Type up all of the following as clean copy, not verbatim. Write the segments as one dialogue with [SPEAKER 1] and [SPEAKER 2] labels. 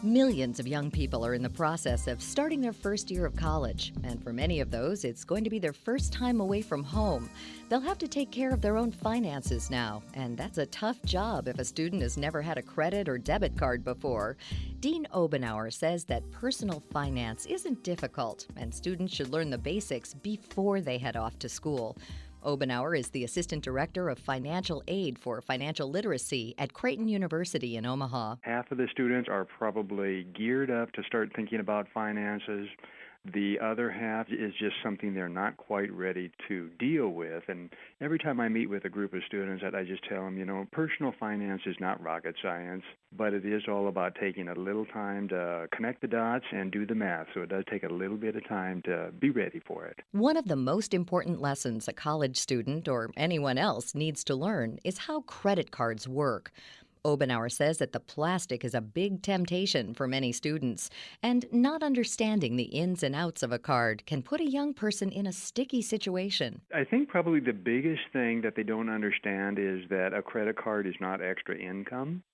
[SPEAKER 1] Millions of young people are in the process of starting their first year of college, and for many of those, it's going to be their first time away from home. They'll have to take care of their own finances now, and that's a tough job if a student has never had a credit or debit card before. Dean Obenauer says that personal finance isn't difficult, and students should learn the basics before they head off to school. Obenauer is the Assistant Director of Financial Aid for Financial Literacy at Creighton University in Omaha.
[SPEAKER 2] Half of the students are probably geared up to start thinking about finances. The other half is just something they're not quite ready to deal with. And every time I meet with a group of students, I just tell them, personal finance is not rocket science, but it is all about taking a little time to connect the dots and do the math. So it does take a little bit of time to be ready for it.
[SPEAKER 1] One of the most important lessons a college student or anyone else needs to learn is how credit cards work. Obenauer says that the plastic is a big temptation for many students, and not understanding the ins and outs of a card can put a young person in a sticky situation.
[SPEAKER 2] I think probably the biggest thing that they don't understand is that a credit card is not extra income.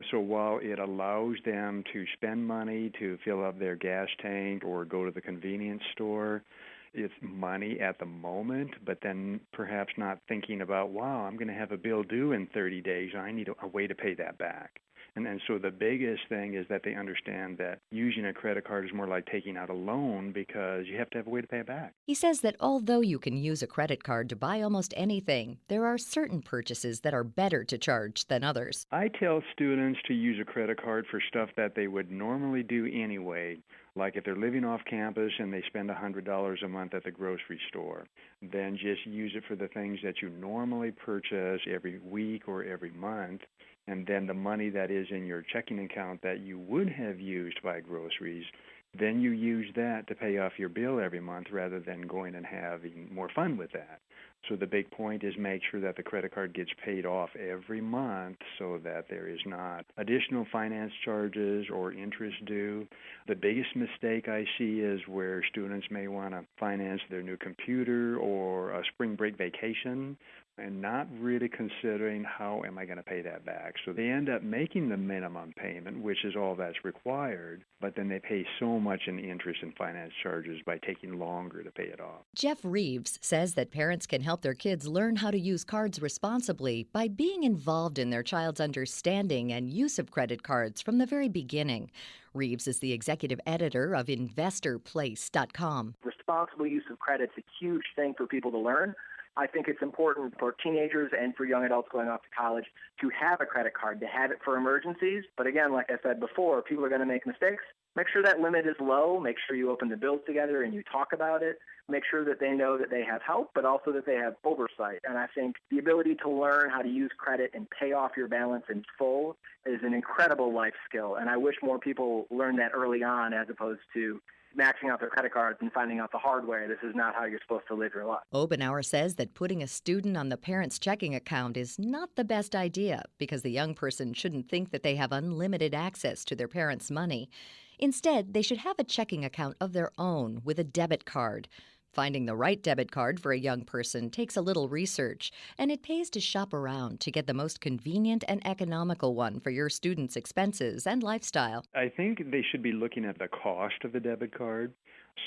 [SPEAKER 2] So while it allows them to spend money to fill up their gas tank or go to the convenience store, it's money at the moment, but then perhaps not thinking about, wow, I'm going to have a bill due in 30 days. I need a way to pay that back. And so the biggest thing is that they understand that using a credit card is more like taking out a loan because you have to have a way to pay it back.
[SPEAKER 1] He says that although you can use a credit card to buy almost anything, there are certain purchases that are better to charge than others.
[SPEAKER 2] I tell students to use a credit card for stuff that they would normally do anyway, like if they're living off campus and they spend $100 a month at the grocery store, then just use it for the things that you normally purchase every week or every month. And then the money that is in your checking account that you would have used to buy groceries, then you use that to pay off your bill every month rather than going and having more fun with that. So the big point is make sure that the credit card gets paid off every month so that there is not additional finance charges or interest due. The biggest mistake I see is where students may want to finance their new computer or a spring break vacation and not really considering how am I going to pay that back. So they end up making the minimum payment, which is all that's required, but then they pay so much in interest and finance charges by taking longer to pay it off.
[SPEAKER 1] Jeff Reeves says that parents can help their kids learn how to use cards responsibly by being involved in their child's understanding and use of credit cards from the very beginning. Reeves is the executive editor of InvestorPlace.com.
[SPEAKER 3] Responsible use of credit is a huge thing for people to learn. I think it's important for teenagers and for young adults going off to college to have a credit card, to have it for emergencies. But again, like I said before, people are going to make mistakes. Make sure that limit is low. Make sure you open the bills together and you talk about it. Make sure that they know that they have help, but also that they have oversight. And I think the ability to learn how to use credit and pay off your balance in full is an incredible life skill. And I wish more people learned that early on as opposed to maxing out their credit cards and finding out the hard way. This is not how you're supposed to live your life.
[SPEAKER 1] Obenauer says that putting a student on the parent's checking account is not the best idea because the young person shouldn't think that they have unlimited access to their parents' money. Instead, they should have a checking account of their own with a debit card. Finding the right debit card for a young person takes a little research, and it pays to shop around to get the most convenient and economical one for your student's expenses and lifestyle.
[SPEAKER 2] I think they should be looking at the cost of the debit card.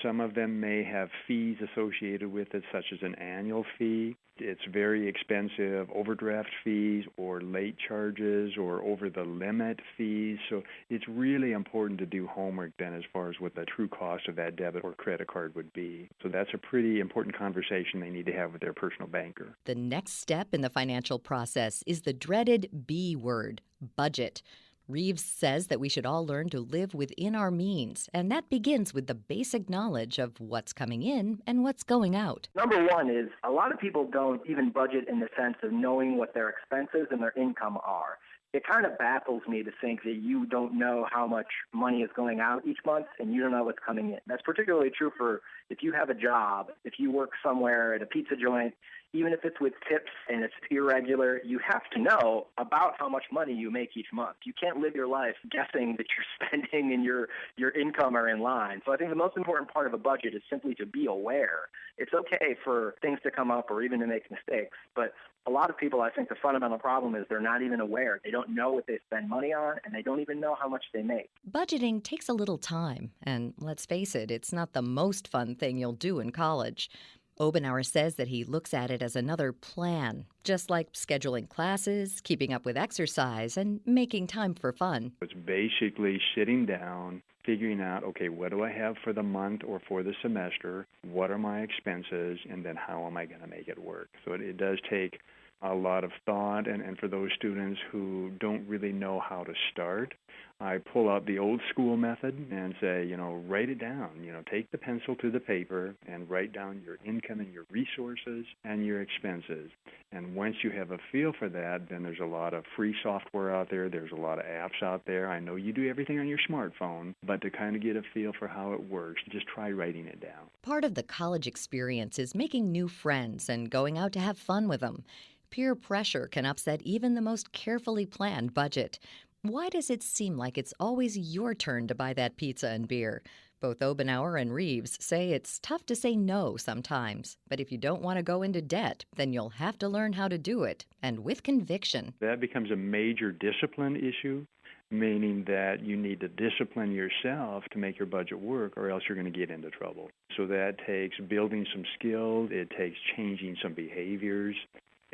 [SPEAKER 2] Some of them may have fees associated with it, such as an annual fee. It's very expensive overdraft fees or late charges or over-the-limit fees. So it's really important to do homework then as far as what the true cost of that debit or credit card would be. So that's a pretty important conversation they need to have with their personal banker.
[SPEAKER 1] The next step in the financial process is the dreaded B word, budget. Reeves says that we should all learn to live within our means, and that begins with the basic knowledge of what's coming in and what's going out.
[SPEAKER 3] Number one is a lot of people don't even budget in the sense of knowing what their expenses and their income are. It kind of baffles me to think that you don't know how much money is going out each month and you don't know what's coming in. That's particularly true for if you have a job, if you work somewhere at a pizza joint, even if it's with tips and it's irregular, you have to know about how much money you make each month. You can't live your life guessing that your spending and your income are in line. So I think the most important part of a budget is simply to be aware. It's okay for things to come up or even to make mistakes, but a lot of people, I think the fundamental problem is they're not even aware. They don't know what they spend money on, and they don't even know how much they make.
[SPEAKER 1] Budgeting takes a little time, and let's face it, it's not the most fun thing you'll do in college. Obenauer says that he looks at it as another plan, just like scheduling classes, keeping up with exercise, and making time for fun.
[SPEAKER 2] It's basically sitting down, figuring out, okay, what do I have for the month or for the semester? What are my expenses? And then how am I going to make it work? So it does take a lot of thought, and for those students who don't really know how to start, I pull out the old school method and say, write it down. Take the pencil to the paper and write down your income and your resources and your expenses. And once you have a feel for that, then there's a lot of free software out there. There's a lot of apps out there. I know you do everything on your smartphone, but to kind of get a feel for how it works, just try writing it down.
[SPEAKER 1] Part of the college experience is making new friends and going out to have fun with them. Peer pressure can upset even the most carefully planned budget. Why does it seem like it's always your turn to buy that pizza and beer? Both Obenauer and Reeves say it's tough to say no sometimes, but if you don't want to go into debt, then you'll have to learn how to do it, and with conviction.
[SPEAKER 2] That becomes a major discipline issue, meaning that you need to discipline yourself to make your budget work, or else you're going to get into trouble. So that takes building some skills. It takes changing some behaviors.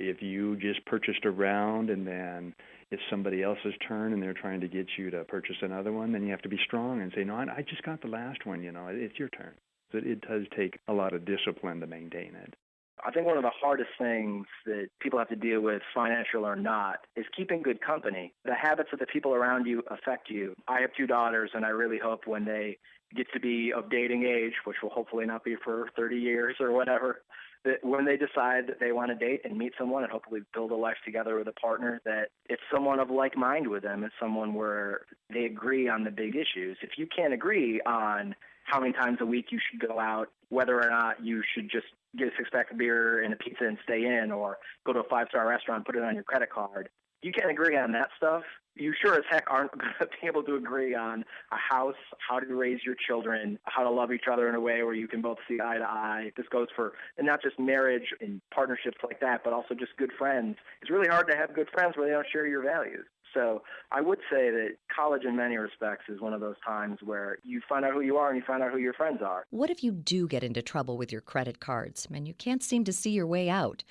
[SPEAKER 2] If you just purchased a round and then it's somebody else's turn and they're trying to get you to purchase another one, then you have to be strong and say, no, I just got the last one, it's your turn. So it does take a lot of discipline to maintain it.
[SPEAKER 3] I think one of the hardest things that people have to deal with, financial or not, is keeping good company. The habits of the people around you affect you. I have 2 daughters, and I really hope when they get to be of dating age, which will hopefully not be for 30 years or whatever, that when they decide that they want to date and meet someone and hopefully build a life together with a partner, that it's someone of like mind with them. It's someone where they agree on the big issues. If you can't agree on how many times a week you should go out, whether or not you should just get a 6-pack of beer and a pizza and stay in, or go to a 5-star restaurant, put it on your credit card, you can't agree on that stuff. You sure as heck aren't going to be able to agree on a house, how to raise your children, how to love each other in a way where you can both see eye to eye. This goes for and not just marriage and partnerships like that, but also just good friends. It's really hard to have good friends where they don't share your values. So I would say that college in many respects is one of those times where you find out who you are and you find out who your friends are.
[SPEAKER 1] What if you do get into trouble with your credit cards and you can't seem to see your way out?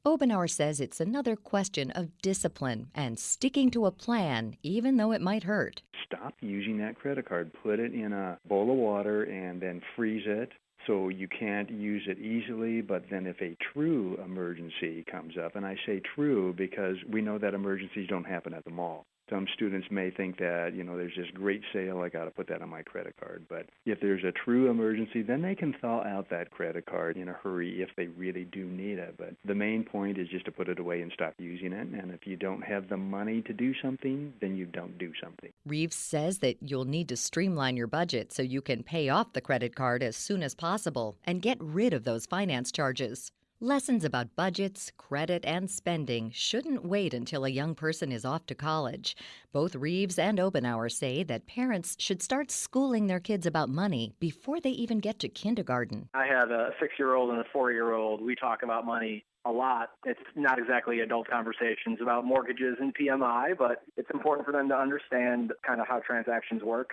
[SPEAKER 1] Obenauer says it's another question of discipline and sticking to a plan, even though it might hurt.
[SPEAKER 2] Stop using that credit card. Put it in a bowl of water and then freeze it so you can't use it easily. But then if a true emergency comes up, and I say true because we know that emergencies don't happen at the mall. Some students may think that, there's this great sale, I got to put that on my credit card. But if there's a true emergency, then they can thaw out that credit card in a hurry if they really do need it. But the main point is just to put it away and stop using it. And if you don't have the money to do something, then you don't do something.
[SPEAKER 1] Reeves says that you'll need to streamline your budget so you can pay off the credit card as soon as possible and get rid of those finance charges. Lessons about budgets, credit, and spending shouldn't wait until a young person is off to college. Both Reeves and Obenauer say that parents should start schooling their kids about money before they even get to kindergarten.
[SPEAKER 3] I have a 6-year-old and a 4-year-old. We talk about money a lot. It's not exactly adult conversations about mortgages and PMI, but it's important for them to understand kind of how transactions work.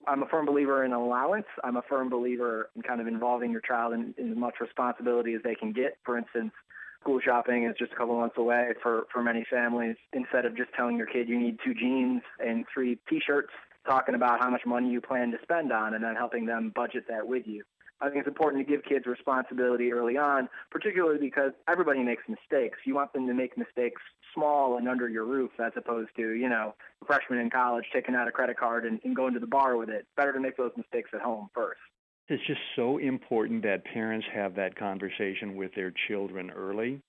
[SPEAKER 3] I'm a firm believer in allowance. I'm a firm believer in kind of involving your child in as much responsibility as they can get. For instance, school shopping is just a couple months away for many families. Instead of just telling your kid you need 2 jeans and 3 T-shirts, talking about how much money you plan to spend on and then helping them budget that with you. I think it's important to give kids responsibility early on, particularly because everybody makes mistakes. You want them to make mistakes small and under your roof as opposed to, a freshman in college taking out a credit card and going to the bar with it. Better to make those mistakes at home first.
[SPEAKER 2] It's just so important that parents have that conversation with their children early.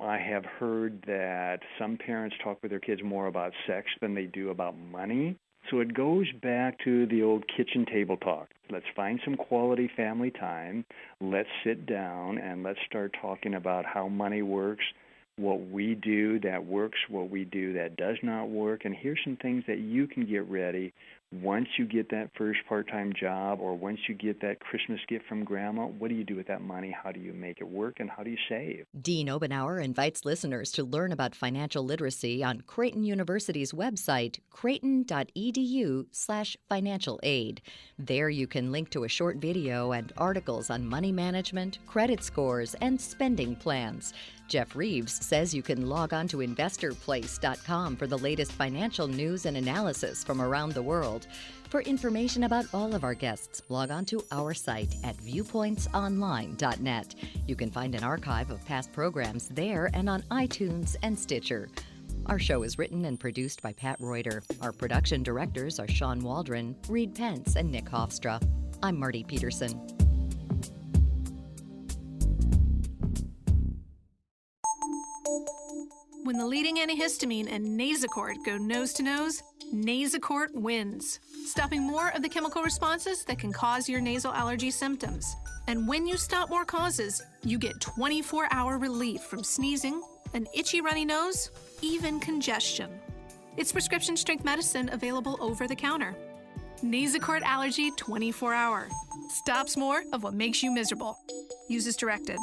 [SPEAKER 2] I have heard that some parents talk with their kids more about sex than they do about money. So it goes back to the old kitchen table talk. Let's find some quality family time. Let's sit down and let's start talking about how money works, what we do that works, what we do that does not work, and here's some things that you can get ready once you get that first part-time job or once you get that Christmas gift from Grandma. What do you do with that money? How do you make it work, and how do you save?
[SPEAKER 1] Dean Obenauer invites listeners to learn about financial literacy on Creighton University's website, creighton.edu/financial aid. There you can link to a short video and articles on money management, credit scores, and spending plans. Jeff Reeves says you can log on to investorplace.com for the latest financial news and analysis from around the world. For information about all of our guests, log on to our site at viewpointsonline.net. You can find an archive of past programs there and on iTunes and Stitcher. Our show is written and produced by Pat Reuter. Our production directors are Sean Waldron, Reed Pence, and Nick Hofstra. I'm Marty Peterson.
[SPEAKER 4] When the leading antihistamine and Nasacort go nose to nose, Nasacort wins, stopping more of the chemical responses that can cause your nasal allergy symptoms. And when you stop more causes, you get 24-hour relief from sneezing, an itchy runny nose, even congestion. It's prescription strength medicine available over the counter. Nasacort Allergy 24-hour. Stops more of what makes you miserable. Use as directed.